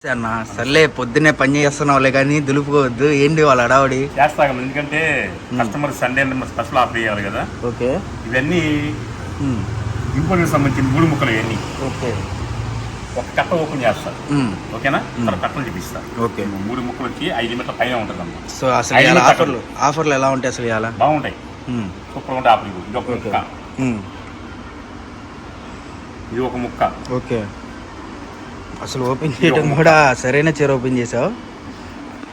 అన్న సర్లే పొద్దున్నే పని చేస్తున్నావులే కానీ దులుపుకోవద్దు. ఏంటి వాళ్ళ అడావడి చేస్తాం, ఎందుకంటే కస్టమర్ సండే స్పెషల్ ఆఫర్ చేయాలి కదా. ఓకే, ఇవన్నీ ఇంపోర్ట్కి సంబంధించిన 3 ముక్కలు ఇవన్నీ. ఓకే, ఒక కట్ట ఓపెన్ చేస్తా, ఓకేనా? కట్టలు చూపిస్తా. ఓకే, 3 ముక్కలు వచ్చి 5 మీటర్ల పైన ఉంటుంది అన్నమాట. సో అసలు ఆఫర్లు ఎలా ఉంటాయి అసలు? ఇలా బాగుంటాయి, సూపర్ ఉంటాయి ఆఫర్. ఇది ఒక ముక్క, ఇది ఒక ముక్క. ఓకే, అసలు ఓపెన్ చేయడం కూడా సరైన చీర ఓపెన్ చేసావు.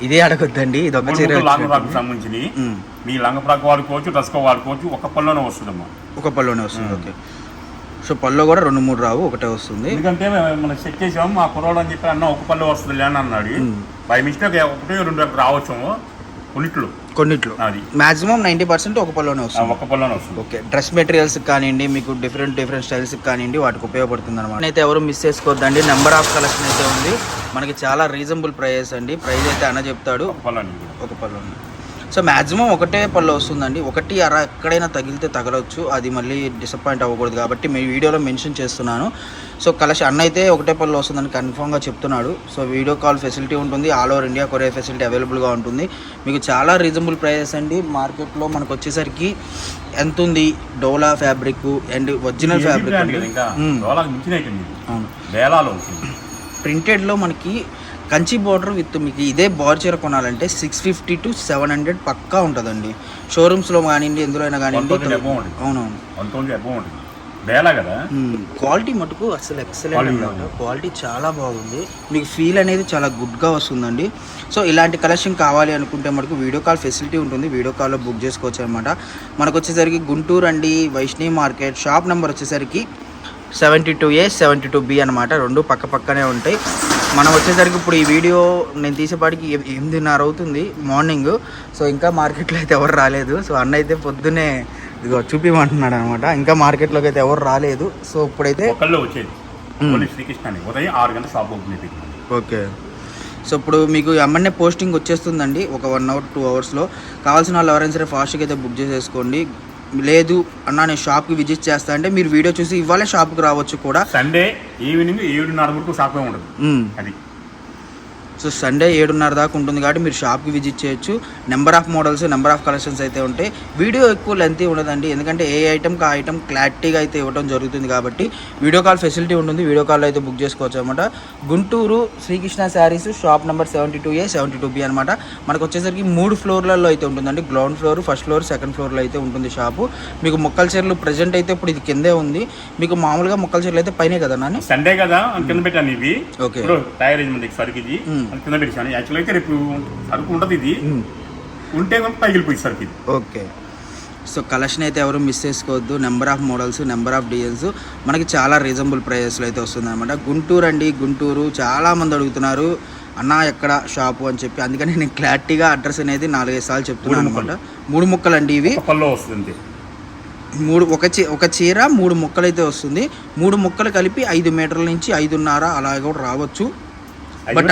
ఇదే అడగొద్దండి, ఇది ఒక చీర. లాంగ్ ఫ్రాక్ సంబంధించి మీ లాంగ్ ఫ్రాక్ వాడుకోవచ్చు, డ్రెస్కో వాడుకోవచ్చు. ఒక పళ్ళలోనే వస్తుందమ్మా, ఒక పళ్ళలోనే వస్తుంది. ఓకే, సో పళ్ళు కూడా 2-3 రావు, ఒకటే వస్తుంది. ఎందుకంటే మనం చెక్ చేసాము, మా కుర్రోడు అని చెప్పి అన్న ఒక పళ్ళు వస్తుంది అని అన్నాడు. బై మిస్టేక్ 1-2 రావచ్చు కొన్నిట్లో. అది మాక్సిమం 90% ఒక పళ్ళలోనే వస్తుంది. ఒక పళ్ళలోనే వస్తుంది. ఓకే, డ్రెస్ మెటీరియల్స్ కానివ్వండి, మీకు డిఫరెంట్ స్టైల్స్ కానివ్వండి, వాటికి ఉపయోగపడుతుంది అనమాట. అయితే ఎవరు మిస్ చేసుకోవద్దండి, నెంబర్ ఆఫ్ కలెక్షన్ అయితే ఉంది మనకి. చాలా రీజనబుల్ ప్రైస్ అండి. ప్రైస్ అయితే అన్న చెప్తాడు ఒక పళ్ళని. సో మ్యాక్సిమం ఒకటే పళ్ళు వస్తుందండి. 1-2 ఎక్కడైనా తగిలితే తగలవచ్చు, అది మళ్ళీ డిసప్పాయింట్ అవ్వకూడదు కాబట్టి మీ వీడియోలో మెన్షన్ చేస్తున్నాను. సో కలెక్షన్ అన్న అయితే ఒకటే పళ్ళు వస్తుందని కన్ఫామ్గా చెప్తున్నాడు. సో వీడియో కాల్ ఫెసిలిటీ ఉంటుంది, all over India courier facility అవైలబుల్గా ఉంటుంది. మీకు చాలా రీజనబుల్ ప్రైసెస్ అండి. మార్కెట్లో మనకు వచ్చేసరికి ఎంత ఉంది, డోలా ఫ్యాబ్రిక్ అండ్ ఒరిజినల్ ఫ్యాబ్రిక్ ప్రింటెడ్లో మనకి కంచి బోర్డర్ విత్ మీకు ఇదే బార్ చీర కొనాలంటే 650 to 700 పక్కా ఉంటుందండి. షోరూమ్స్లో కానివ్వండి, ఎందులో అయినా కానివ్వండి. అవునవును, క్వాలిటీ మటుకు అసలు ఎక్సలెంట్ అనమాట. క్వాలిటీ చాలా బాగుంది, మీకు ఫీల్ అనేది చాలా గుడ్గా వస్తుందండి. సో ఇలాంటి కలెక్షన్ కావాలి అనుకుంటే మనకు వీడియో కాల్ ఫెసిలిటీ ఉంటుంది, వీడియో కాల్లో బుక్ చేసుకోవచ్చు అనమాట. మనకు వచ్చేసరికి గుంటూరు అండి, వైష్ణవి మార్కెట్. షాప్ నెంబర్ వచ్చేసరికి 72A 72B అనమాట. 2 పక్కనే ఉంటాయి. మనం వచ్చేసరికి ఇప్పుడు ఈ వీడియో నేను తీసేపాటికి 8:30 అవుతుంది మార్నింగ్. సో ఇంకా మార్కెట్లో అయితే ఎవరు రాలేదు. సో అన్న అయితే పొద్దున్నే ఇదిగో చూపిమంటున్నాడు అనమాట. ఇంకా మార్కెట్లోకి అయితే ఎవరు రాలేదు. సో ఇప్పుడైతే ఓకే, సో ఇప్పుడు మీకు అమ్మనే పోస్టింగ్ వచ్చేస్తుందండి ఒక 1 hour 2 hours కావాల్సిన వాళ్ళు ఎవరైనా సరే ఫాస్ట్గా అయితే బుక్ చేసేసుకోండి. లేదు అన్న నేను షాప్కి విజిట్ చేస్తా అంటే మీరు వీడియో చూసి ఇవాళ షాప్కి రావచ్చు కూడా. సండే ఈవినింగ్ 7:30 వరకు షాప్ ఉంటుంది. అది సో సండే 7:30 దాకా ఉంటుంది కాబట్టి మీరు షాప్కి విజిట్ చేయొచ్చు. Number of models, number of collections అయితే ఉంటాయి. వీడియో ఎక్కువ లెంత్ ఉండదండి, ఎందుకంటే ఏ ఐటమ్కి ఆ ఐటమ్ క్లారిటీగా అయితే ఇవ్వడం జరుగుతుంది కాబట్టి వీడియో కాల్ ఫెసిలిటీ ఉంటుంది. వీడియో కాల్ అయితే బుక్ చేసుకోవచ్చు అనమాట. Guntur Srikrishna sarees, shop number 72A 72B అనమాట. మనకు వచ్చేసరికి 3 ఫ్లోర్లలో అయితే ఉంటుందండి. Ground floor, first floor, second ఫ్లోర్లో అయితే ఉంటుంది షాపు. మీకు మొక్కల చీరలు ప్రజెంట్ అయితే ఇప్పుడు ఇది కిందే ఉంది. మీకు మామూలుగా మొక్కల చీరలు అయితే పైనే కదా నాని? సండే కదా కింద పెట్టాను ఇవి. ఓకే, సరికి ఇది కింద పెట్టాను. యాక్చువల్ అయితే రేపు సరుకు ఉంటుంది, ఇది ఉంటే పైగిలిపోయి సరికి. ఓకే, సో కలెక్షన్ అయితే ఎవరు మిస్ చేసుకోవద్దు. Number of models, number of designs మనకి చాలా రీజనబుల్ ప్రైజెస్లో అయితే వస్తుంది అనమాట. గుంటూరు అండి, గుంటూరు చాలామంది అడుగుతున్నారు అన్న ఎక్కడ షాపు అని చెప్పి. అందుకని నేను క్లారిటీగా అడ్రస్ అనేది 4-5 సార్లు చెప్తున్నాను అనమాట. 3 ముక్కలు అండి ఇవి. వస్తుంది ఒక చీర 3 ముక్కలు అయితే వస్తుంది. 3 ముక్కలు కలిపి 5 మీటర్ల నుంచి 5.5 అలా కూడా రావచ్చు. బట్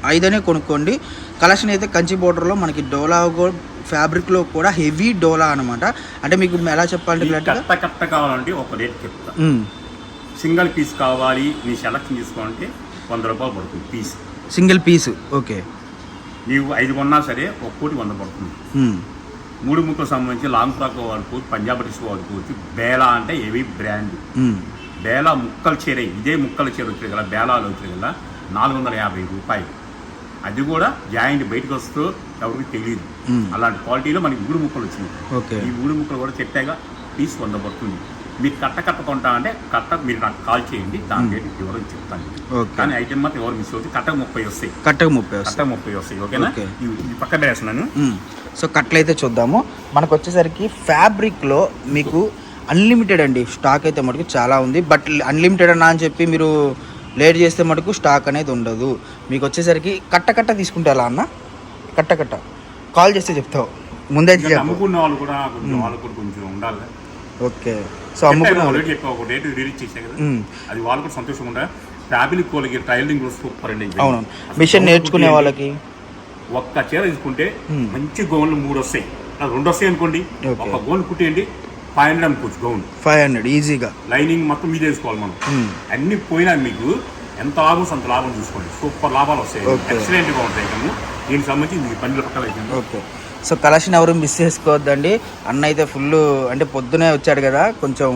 5 కొనుక్కోండి. కలెక్షన్ అయితే కంచి బోర్డర్లో మనకి డోలా ఫ్యాబ్రిక్లో కూడా హెవీ డోలా అనమాట. అంటే మీకు ఎలా చెప్పాలంటే కట్ట కావాలంటే ఒక రేట్ చెప్తా. సింగిల్ పీస్ కావాలి నీ సెలక్షన్ తీసుకోవాలంటే 100 రూపాయలు పడుతుంది పీస్, సింగిల్ పీస్. ఓకే, నీవు 5 కొన్నా సరే 1,100 పడుతుంది. 3 ముక్కలకు సంబంధించి లాంగ్ ఫ్రాక్ వాడుకోవచ్చు, పంజాబ్ డ్రెస్ వాడుకోవచ్చు. బేలా అంటే హెవీ బ్రాండ్. బేలా ముక్కల చీర, ఇదే ముక్కల చీర వచ్చేది కదా, బేలాలు వచ్చేది కదా 450 రూపాయలు. అది కూడా జాయింట్ బయటకు వస్తూ ఎవరికి తెలియదు. అలాంటి క్వాలిటీలో మనకి 3 ముక్కలు వచ్చినాయి. ఈ 3 ముక్కలు కూడా చెప్పాగా పీస్ 100 పడుతుంది. మీరు కట్ట కొంటా అంటే కట్ట మీరు నాకు కాల్ చేయండి, దాని రేటు ఎవరు చెప్తాను. కానీ ఐటమ్ మాత్రం ఎవరు మిస్ అవుతుంది. కట్టకు 30 వస్తాయి. కట్టకు 30 వస్తాయి. ఓకేనా? ఈ పక్కన వేస్తున్నాను. సో కట్టలు అయితే చూద్దాము. మనకు వచ్చేసరికి ఫ్యాబ్రిక్లో మీకు అన్లిమిటెడ్ అండి స్టాక్ అయితే మటుకు చాలా ఉంది. బట్ అన్లిమిటెడ్ అన్నా అని చెప్పి మీరు లేట్ చేస్తే మటుకు స్టాక్ అనేది ఉండదు. మీకు వచ్చేసరికి కట్ట తీసుకుంటే ఎలా అన్న? కట్ట కాల్ చేస్తే చెప్తావు ముందే అమ్ముకున్న వాళ్ళు కూడా కొంచెం ఉండాలి. ఓకే, సో అమ్ముకున్న వాళ్ళు ఒక రేట్ రిలీజ్ చేసే కదా, అది వాళ్ళు కూడా సంతోషంగా ఉండాలి. ఫ్యాబ్రిక్ వాళ్ళకి టైలరింగ్ సూపర్ అండి. అవును, మిషన్ నేర్చుకునే వాళ్ళకి ఒక్క చీర తీసుకుంటే మంచి గౌన్లు 3 వస్తాయి, 2 వస్తాయి అనుకోండి. ఒక గౌన్ కుట్టేయండి 500 అనుకోవచ్చు. గౌన్ 500 ఈజీగా. లైనింగ్ మొత్తం మీద వేసుకోవాలి మనం. అన్ని పోయినా మీకు ఎంత లాభం అంత లాభం చూసుకోండి. సూపర్ లాభాలు వస్తాయి, Okay. ఎక్సలెంట్గా ఉంటాయి ఐటమ్. దీనికి సంబంధించి ఈ బండిల పక్కన అయితే ఓకే. సో కలెక్షన్ ఎవరు మిస్ చేసుకోవద్దండి. అన్న అయితే ఫుల్ అంటే పొద్దునే వచ్చాడు కదా, కొంచెం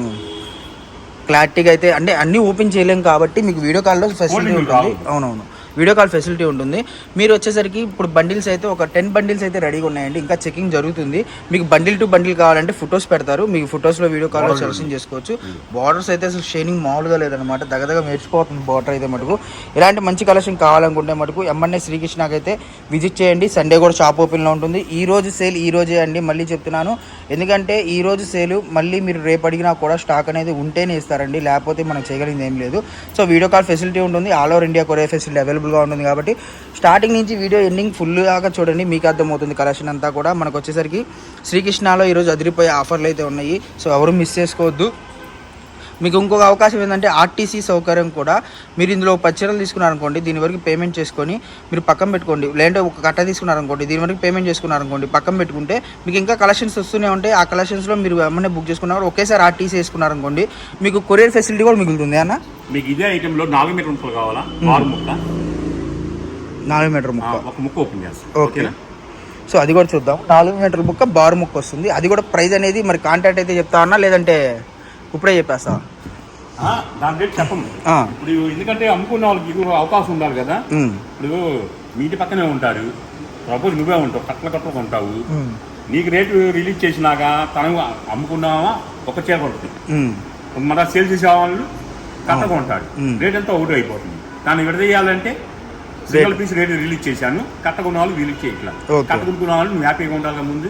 క్లారిటీగా అయితే అంటే అన్నీ ఓపెన్ చేయలేం కాబట్టి మీకు వీడియో కాల్లో ఫెసిలిటీ ఉంటుంది. అవునవును, వీడియో కాల్ ఫెసిలిటీ ఉంటుంది. మీరు వచ్చేసరికి ఇప్పుడు బండిల్స్ అయితే ఒక 10 బండిల్స్ అయితే రెడీగా ఉన్నాయండి. ఇంకా చెకింగ్ జరుగుతుంది. మీకు బండిల్ టు బండిల్ కావాలంటే ఫొటోస్ పెడతారు, మీకు ఫొటోస్లో వీడియో కాల్లో సెలెక్షన్ చేసుకోవచ్చు. బార్డర్స్ అయితే అసలు షైనింగ్ మామూలుగా లేదనమాట, దగ్గరగా మెరిచిపోతుంది బార్డర్ అయితే మటుకు. ఇలాంటి మంచి కలెక్షన్ కావాలనుకుంటే మటుకు M&A శ్రీకృష్ణకి అయితే విజిట్ చేయండి. సండే కూడా షాప్ ఓపెన్లో ఉంటుంది. ఈ రోజు సేల్ ఈ రోజే అండి, మళ్ళీ చెప్తున్నాను. ఎందుకంటే ఈ రోజు సేలు మళ్ళీ మీరు రేపు అడిగినా కూడా స్టాక్ అనేది ఉంటేనే ఇస్తారండి, లేకపోతే మనం చేయగలిగింది ఏం లేదు. సో వీడియో కాల్ ఫెసిలిటీ ఉంటుంది, all over India courier facility అవైలబుల్గా ఉంటుంది. కాబట్టి స్టార్టింగ్ నుంచి వీడియో ఎండింగ్ ఫుల్ దాకా చూడండి, మీకు అర్థమవుతుంది కలెక్షన్ అంతా కూడా. మనకు వచ్చేసరికి శ్రీకృష్ణలో ఈరోజు అదిరిపోయే ఆఫర్లు అయితే ఉన్నాయి. సో ఎవరు మిస్ చేసుకోవద్దు. మీకు ఇంకొక అవకాశం ఏంటంటే ఆర్టీసీ సౌకర్యం కూడా, మీరు ఇందులో 10 చీరలు తీసుకున్నారనుకోండి, దీని వరకు పేమెంట్ చేసుకొని మీరు పక్కన పెట్టుకోండి. లేదంటే ఒక కట్ట తీసుకున్నారనుకోండి, దీని వరకు పేమెంట్ చేసుకున్నారనుకోండి, పక్కన పెట్టుకుంటే మీకు ఇంకా కలెక్షన్స్ వస్తూనే ఉంటాయి. ఆ కలెక్షన్స్లో మీరు ఏమన్నా బుక్ చేసుకున్నారు, ఒకేసారి ఆర్టీసీ వేసుకున్నారనుకోండి, మీకు కొరియర్ ఫెసిలిటీ కూడా మిగులుతుంది అన్న. మీకు ఇదే ఐటెంలో 4 మీటర్ ముక్కలు కావాలా, 6 ముక్క 4 మీటర్ ముక్క, ఒక ముక్క ఓపెన్ చేస్తాం. ఓకే. సో అది కూడా చూద్దాం. 4 మీటర్ ముక్క బారు ముక్క వస్తుంది. అది కూడా ప్రైస్ అనేది మరి కాంటాక్ట్ అయితే చెప్తా అన్నా, లేదంటే ఇప్పుడే చెప్పేస్తా? దాని రేట్ చెప్పము ఇప్పుడు, ఎందుకంటే అమ్ముకున్న వాళ్ళకి ఇది అవకాశం ఉండాలి కదా. ఇప్పుడు మీ ఇంటి పక్కనే ఉంటారు, సపోజ్ నువ్వే ఉంటావు, కట్టలు కొంటావు, నీకు రేటు రిలీజ్ చేసినాక తను అమ్ముకున్నావా ఒక చీర పడుతుంది, మన సేల్ చేసే వాళ్ళు కట్ట కొంటాడు, రేట్ అంతా ఒకటి అయిపోతుంది. దాన్ని విడదీయాలంటే సింగిల్ పీస్ రేట్ రిలీజ్ చేశాను, కట్టకున్న వాళ్ళు రిలీజ్ చేయట్లా. కట్టకున్న వాళ్ళు నువ్వు హ్యాపీగా ఉండాలి. ముందు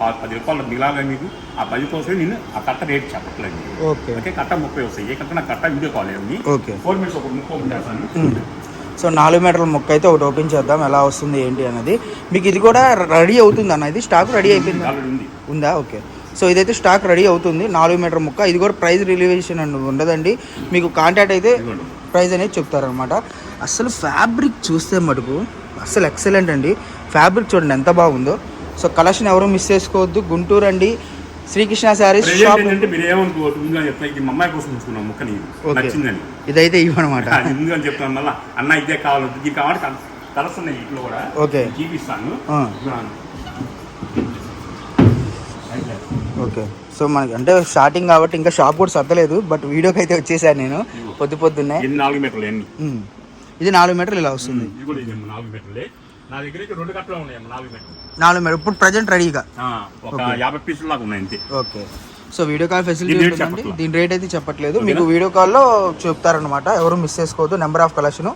10 రూపాయలు మిగిలాగా మీకు ఆ 10 కోసం నేను ఆ కట్ట రేట్ చెప్పట్లేదు. ఓకే, కట్ట 30 వస్తాయి. ఏ కట్ట నా కట్ట వీడియో కాల్ అయ్యి 4 మినిట్స్ ఒక ముక్క ఓపెన్ చేస్తాను. సో 4 మీటర్ల ముక్క అయితే ఒకటి ఓపెన్ చేద్దాం, ఎలా వస్తుంది ఏంటి అనేది. మీకు ఇది కూడా రెడీ అవుతుంది అన్న, ఇది స్టాక్ రెడీ అయిపోయింది ఉందా? ఓకే. సో ఇదైతే స్టాక్ రెడీ అవుతుంది, 4 మీటర్ ముక్క. ఇది కూడా ప్రైస్ రిలీవేషన్ అని ఉండదండి, మీకు కాంటాక్ట్ అయితే ప్రైస్ అనేది చెప్తారనమాట. అసలు ఫ్యాబ్రిక్ చూస్తే మటుకు అసలు ఎక్సలెంట్ అండి. ఫ్యాబ్రిక్ చూడండి ఎంత బాగుందో. సో కలెక్షన్ ఎవరు మిస్ చేసుకోవద్దు. గుంటూరు అండి, శ్రీకృష్ణ శారీస్ షాప్. మీరు ఏమనుకోవద్దు, చెప్తాను మా అమ్మాయి కోసం తీసుకున్నాం ముక్కని, నచ్చిందని. ఇదైతే ఇవ్వనమాట, ఎందుకని చెప్తాను మళ్ళీ అన్న ఇదే కావాలి, ఇది కావాలి కలర్స్ ఉన్నాయి ఇంట్లో కూడా. ఓకే, చూపిస్తాను. ఓకే. సో మనకి అంటే స్టార్టింగ్ కాబట్టి ఇంకా షాప్ కూడా సర్దలేదు, బట్ వీడియోకి అయితే వచ్చేసాను నేను పొద్దున్నే. 4 మీటర్లు ఇది 4 మీటర్లు ఇలా వస్తుంది. 4 మీటర్లే నా దగ్గర 2 కట్టలు ఉన్నాయి. 4 మీటర్ ఇప్పుడు ప్రజెంట్ రెడీగా ఒక 50 పీసులు లాగా ఉన్నాయి అంతే. Okay. So video call facility ఉంటుందండి, దీని రేట్ అయితే చెప్పట్లేదు, మీకు వీడియో కాల్లో చెప్తారనమాట. ఎవరు మిస్ చేసుకోవద్దు. Number of collection